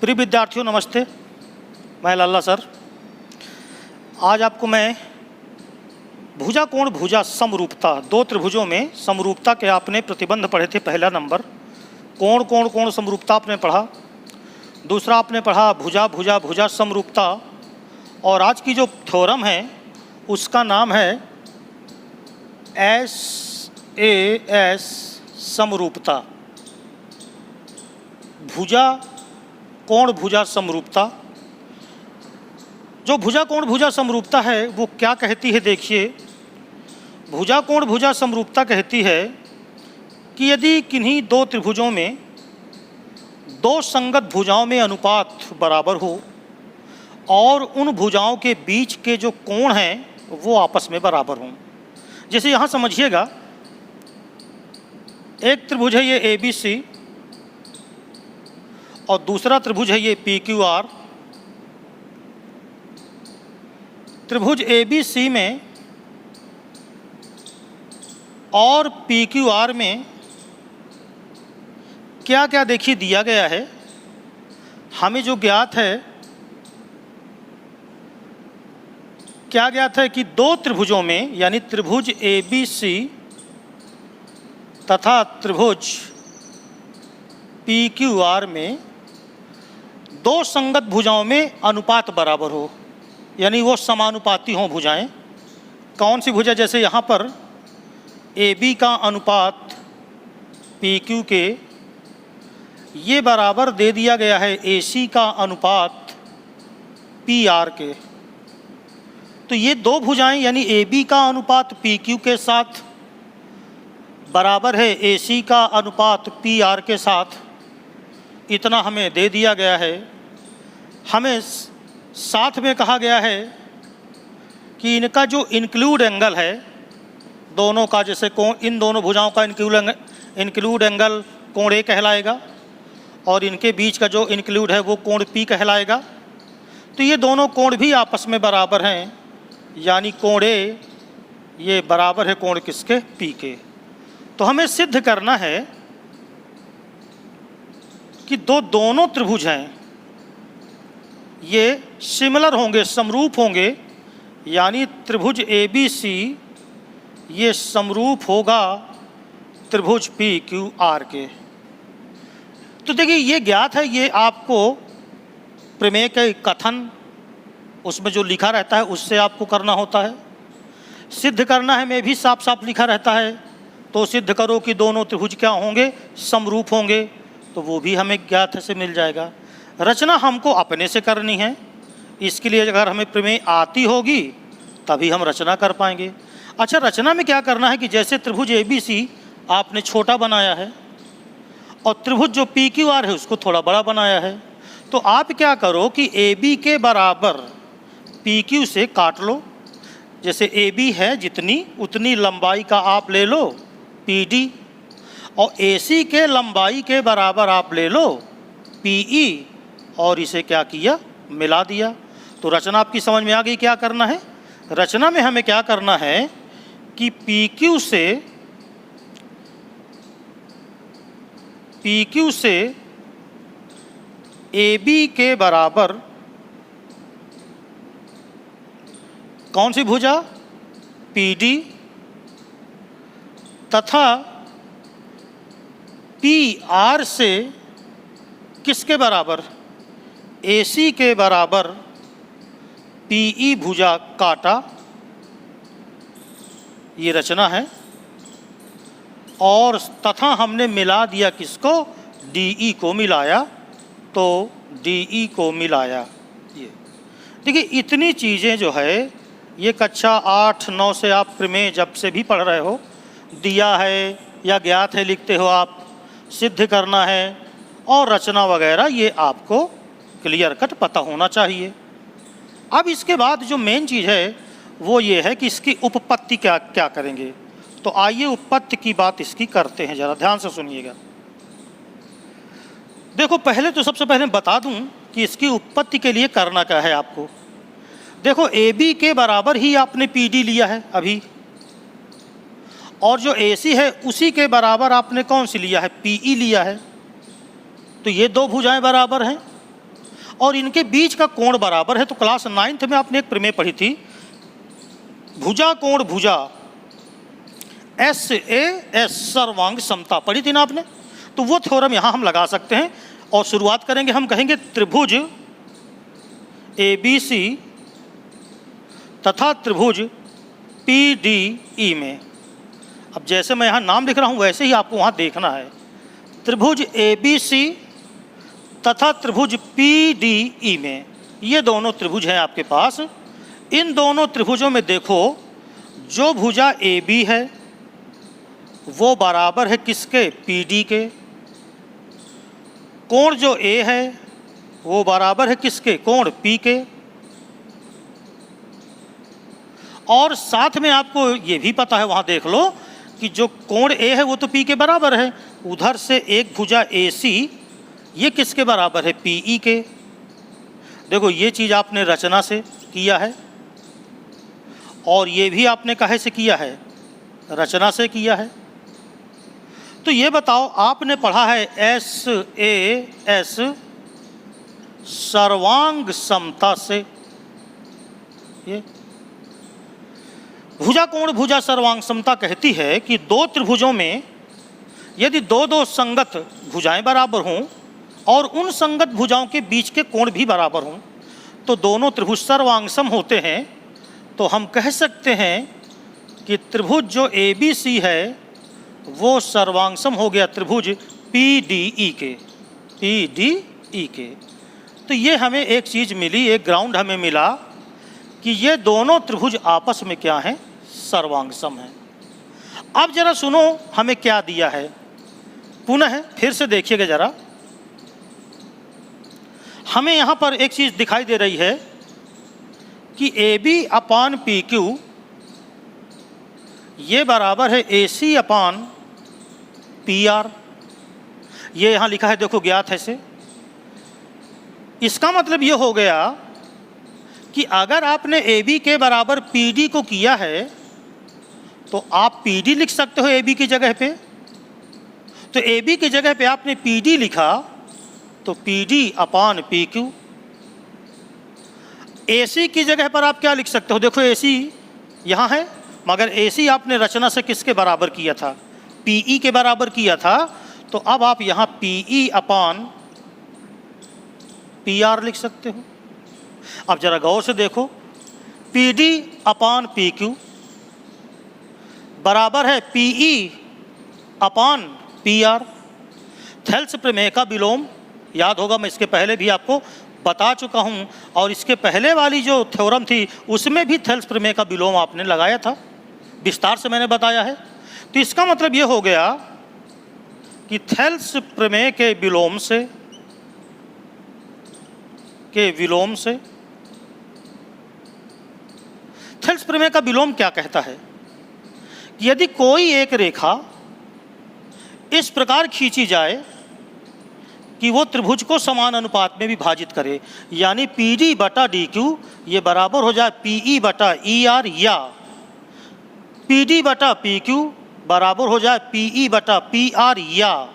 प्रिय विद्यार्थियों नमस्ते, मैं लल्ला सर। आज आपको मैं भुजा कोण भुजा समरूपता, दो त्रिभुजों में समरूपता के आपने प्रतिबंध पढ़े थे। पहला नंबर कोण कोण कोण समरूपता आपने पढ़ा, दूसरा आपने पढ़ा भुजा भुजा भुजा समरूपता, और आज की जो थ्योरम है उसका नाम है SAS समरूपता, भुजा कोण भुजा समरूपता। जो भुजा कोण भुजा समरूपता है वो क्या कहती है? देखिए, भुजा कोण भुजा समरूपता कहती है कि यदि किन्हीं दो त्रिभुजों में दो संगत भुजाओं में अनुपात बराबर हो और उन भुजाओं के बीच के जो कोण हैं वो आपस में बराबर हों। जैसे यहाँ समझिएगा, एक त्रिभुज है ये ABC और दूसरा त्रिभुज है ये PQR। त्रिभुज ABC में और PQR में क्या क्या देखिए दिया गया है। हमें जो ज्ञात है, क्या ज्ञात है कि दो त्रिभुजों में यानी त्रिभुज ABC तथा त्रिभुज PQR में दो संगत भुजाओं में अनुपात बराबर हो, यानी वो समानुपाती हों भुजाएं। कौन सी भुजा? जैसे यहाँ पर AB का अनुपात PQ के ये बराबर दे दिया गया है AC का अनुपात PR के। तो ये दो भुजाएं यानी AB का अनुपात PQ के साथ बराबर है AC का अनुपात PR के साथ, इतना हमें दे दिया गया है। हमें साथ में कहा गया है कि इनका जो इंक्लूड एंगल है दोनों का, जैसे कोण, इन दोनों भुजाओं का इंक्लूड एंगल कोण A कहलाएगा और इनके बीच का जो इंक्लूड है वो कोण P कहलाएगा। तो ये दोनों कोण भी आपस में बराबर हैं, यानी कोण A ये बराबर है कोण किसके? P के। तो हमें सिद्ध करना है कि दोनों त्रिभुज हैं ये सिमिलर होंगे, समरूप होंगे, यानी त्रिभुज ABC ये समरूप होगा त्रिभुज PQR के। तो देखिए, ये ज्ञात है, ये आपको प्रमेय के कथन उसमें जो लिखा रहता है उससे आपको करना होता है। सिद्ध करना है में भी साफ साफ लिखा रहता है, तो सिद्ध करो कि दोनों त्रिभुज क्या होंगे? समरूप होंगे। तो वो भी हमें ज्ञात से मिल जाएगा। रचना हमको अपने से करनी है, इसके लिए अगर हमें प्रमेय आती होगी तभी हम रचना कर पाएंगे। अच्छा, रचना में क्या करना है कि जैसे त्रिभुज ABC आपने छोटा बनाया है और त्रिभुज जो PQR है उसको थोड़ा बड़ा बनाया है, तो आप क्या करो कि AB के बराबर PQ से काट लो। जैसे AB है जितनी उतनी लंबाई का आप ले लो PD, और AC के लंबाई के बराबर आप ले लो PE, और इसे क्या किया? मिला दिया। तो रचना आपकी समझ में आ गई क्या करना है? रचना में हमें क्या करना है कि PQ से AB के बराबर कौन सी भुजा? PD, तथा PR से किसके बराबर? AC के बराबर PE भुजा काटा। ये रचना है। और तथा हमने मिला दिया किसको? DE को मिलाया। तो DE को मिलाया। ये देखिए, इतनी चीज़ें जो है ये कक्षा 8-9 से आप प्रमेय जब से भी पढ़ रहे हो, दिया है या ज्ञात है लिखते हो आप, सिद्ध करना है और रचना वगैरह, ये आपको क्लियर कट पता होना चाहिए। अब इसके बाद जो मेन चीज़ है वो ये है कि इसकी उपपत्ति क्या क्या करेंगे। तो आइए उपपत्ति की बात इसकी करते हैं, ज़रा ध्यान से सुनिएगा। देखो, पहले तो सबसे पहले बता दूं कि इसकी उपपत्ति के लिए करना क्या है आपको। देखो, AB के बराबर ही आपने PD लिया है अभी, और जो AC है उसी के बराबर आपने कौन सी लिया है? PE लिया है। तो ये दो भुजाएं बराबर हैं, और इनके बीच का कोण बराबर है। तो क्लास 9th में आपने एक प्रमेय पढ़ी थी, भुजा कोण भुजा SAS सर्वांग समता पढ़ी थी ना आपने। तो वो थ्योरम यहाँ हम लगा सकते हैं और शुरुआत करेंगे। हम कहेंगे त्रिभुज ABC तथा त्रिभुज PDE में। अब जैसे मैं यहाँ नाम लिख रहा हूँ वैसे ही आपको वहाँ देखना है। त्रिभुज ABC तथा त्रिभुज PDE में, ये दोनों त्रिभुज हैं आपके पास। इन दोनों त्रिभुजों में देखो, जो भुजा AB है वो बराबर है किसके? PD के। कोण जो A है वो बराबर है किसके? कोण P के। और साथ में आपको ये भी पता है, वहाँ देख लो कि जो कोण A है वो तो P के बराबर है। उधर से एक भुजा AC, ये किसके बराबर है? PE के। देखो ये चीज़ आपने रचना से किया है और ये भी आपने काहे से किया है? रचना से किया है। तो ये बताओ, आपने पढ़ा है SAS सर्वांग समता से। ये भुजा कोण भुजा सर्वांग समता कहती है कि दो त्रिभुजों में यदि दो दो संगत भुजाएं बराबर हों और उन संगत भुजाओं के बीच के कोण भी बराबर हों तो दोनों त्रिभुज सर्वांगसम होते हैं। तो हम कह सकते हैं कि त्रिभुज जो ABC है वो सर्वांगसम हो गया त्रिभुज PDE के। तो ये हमें एक चीज़ मिली, एक ग्राउंड हमें मिला कि ये दोनों त्रिभुज आपस में क्या हैं? सर्वांगसम हैं। अब जरा सुनो हमें क्या दिया है, पुनः फिर से देखिएगा जरा। हमें यहाँ पर एक चीज़ दिखाई दे रही है कि AB अपान PQ ये बराबर है AC अपान PR। ये यहाँ लिखा है, देखो ज्ञात है से। इसका मतलब ये हो गया कि अगर आपने AB के बराबर PD को किया है तो आप PD लिख सकते हो AB की जगह पे। तो AB की जगह पे आपने PD लिखा तो PD अपान PQ। AC की जगह पर आप क्या लिख सकते हो? देखो AC यहाँ है, मगर AC आपने रचना से किसके बराबर किया था? PE के बराबर किया था। तो अब आप यहाँ PE अपान PR लिख सकते हो। अब जरा गौर से देखो, PD अपान PQ बराबर है PE अपान PR। थेल्स प्रमेय का विलोम याद होगा, मैं इसके पहले भी आपको बता चुका हूँ और इसके पहले वाली जो थ्योरम थी उसमें भी थेल्स प्रमेय का विलोम आपने लगाया था, विस्तार से मैंने बताया है। तो इसका मतलब ये हो गया कि थेल्स प्रमेय के विलोम से थेल्स प्रमेय का विलोम क्या कहता है कि यदि कोई एक रेखा इस प्रकार खींची जाए कि वो त्रिभुज को समान अनुपात में विभाजित करे, यानी PD बटा DQ ये बराबर हो जाए PE बटा ER, या PD बटा PQ बराबर हो जाए PE बटा PR, या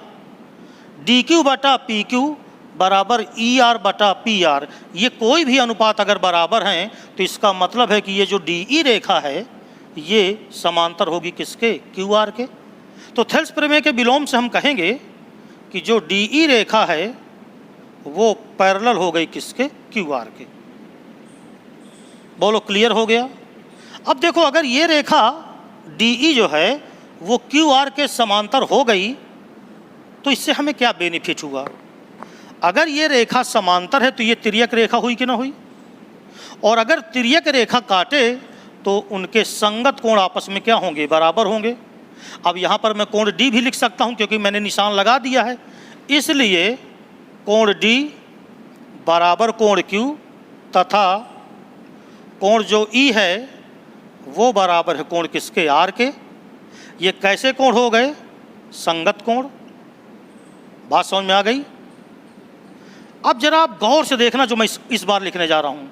DQ बटा PQ बराबर ER बटा PR। ये कोई भी अनुपात अगर बराबर हैं तो इसका मतलब है कि ये जो DE रेखा है ये समांतर होगी किसके? QR के। तो थेल्स प्रमेय के विलोम से हम कहेंगे कि जो DE रेखा है वो पैरेलल हो गई किसके? QR के। बोलो क्लियर हो गया? अब देखो, अगर ये रेखा DE जो है वो QR के समांतर हो गई तो इससे हमें क्या बेनिफिट हुआ? अगर ये रेखा समांतर है तो ये तिर्यक रेखा हुई कि ना हुई? और अगर तिर्यक रेखा काटे तो उनके संगत कोण आपस में क्या होंगे? बराबर होंगे। अब यहाँ पर मैं कोण D भी लिख सकता हूँ क्योंकि मैंने निशान लगा दिया है, इसलिए कोण D बराबर कोण Q तथा कोण जो E है वो बराबर है कोण किसके? R के। ये कैसे कोण हो गए? संगत कोण। बात समझ में आ गई? अब जरा आप गौर से देखना जो मैं इस बार लिखने जा रहा हूँ।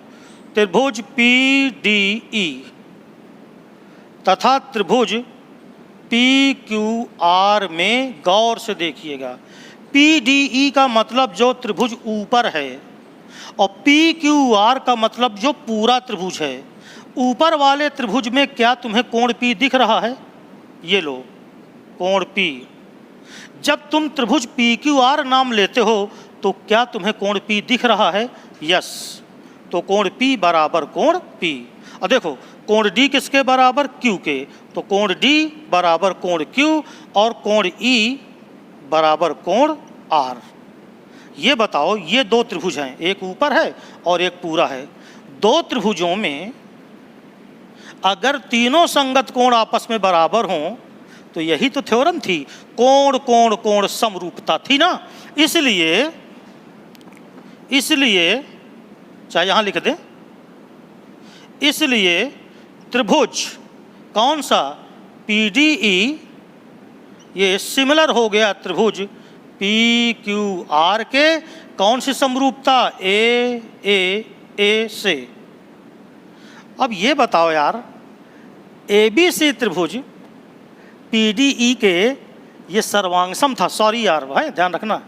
त्रिभुज PDE तथा त्रिभुज PQR में गौर से देखिएगा। PDE का मतलब जो त्रिभुज ऊपर है और पी क्यू आर का मतलब जो पूरा त्रिभुज है। ऊपर वाले त्रिभुज में क्या तुम्हें कोण पी दिख रहा है? ये लो कोण पी। जब तुम त्रिभुज पी क्यू आर नाम लेते हो तो क्या तुम्हें कोण पी दिख रहा है? यस। तो कोण पी बराबर कोण पी। और देखो कोण डी किसके बराबर? क्यू के। तो कोण डी बराबर कोण क्यू और कोण ई बराबर कोण आर। ये बताओ, ये दो त्रिभुज हैं, एक ऊपर है और एक पूरा है। दो त्रिभुजों में अगर तीनों संगत कोण आपस में बराबर हों तो यही तो थ्योरम थी, कोण कोण कोण समरूपता थी ना। इसलिए चाहे यहां लिख दें, इसलिए त्रिभुज कौन सा? PDE ये सिमिलर हो गया त्रिभुज PQR के कौन सी समरूपता? A से। अब ये बताओ यार, ABC त्रिभुज PDE के ये सर्वांगसम था। सॉरी यार भाई, ध्यान रखना,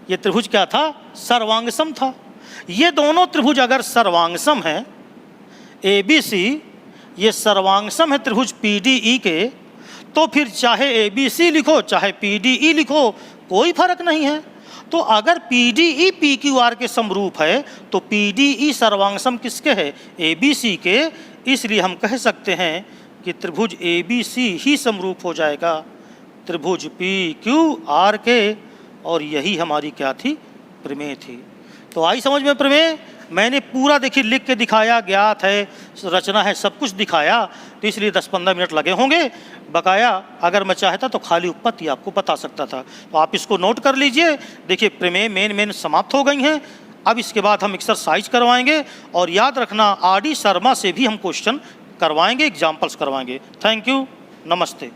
ये त्रिभुज क्या था? सर्वांगसम था। ये दोनों त्रिभुज अगर सर्वांगसम हैं, ABC ये सर्वांगसम है त्रिभुज PDE के, तो फिर चाहे ABC लिखो चाहे PDE लिखो कोई फर्क नहीं है। तो अगर PDE PQR के समरूप है तो PDE सर्वांगसम किसके है? ABC के। इसलिए हम कह सकते हैं कि त्रिभुज ABC ही समरूप हो जाएगा त्रिभुज PQR के। और यही हमारी क्या थी? प्रमेय थी। तो आई समझ में प्रमेय? मैंने पूरा देखिए लिख के दिखाया, ज्ञात है, रचना है, सब कुछ दिखाया, तो इसलिए 10-15 मिनट लगे होंगे। बकाया अगर मैं चाहता तो खाली उत्पत्ति आपको बता सकता था। तो आप इसको नोट कर लीजिए। देखिए प्रमेय मेन समाप्त हो गई हैं। अब इसके बाद हम एक्सरसाइज करवाएंगे और याद रखना RD शर्मा से भी हम क्वेश्चन करवाएंगे, एग्जाम्पल्स करवाएंगे। थैंक यू, नमस्ते।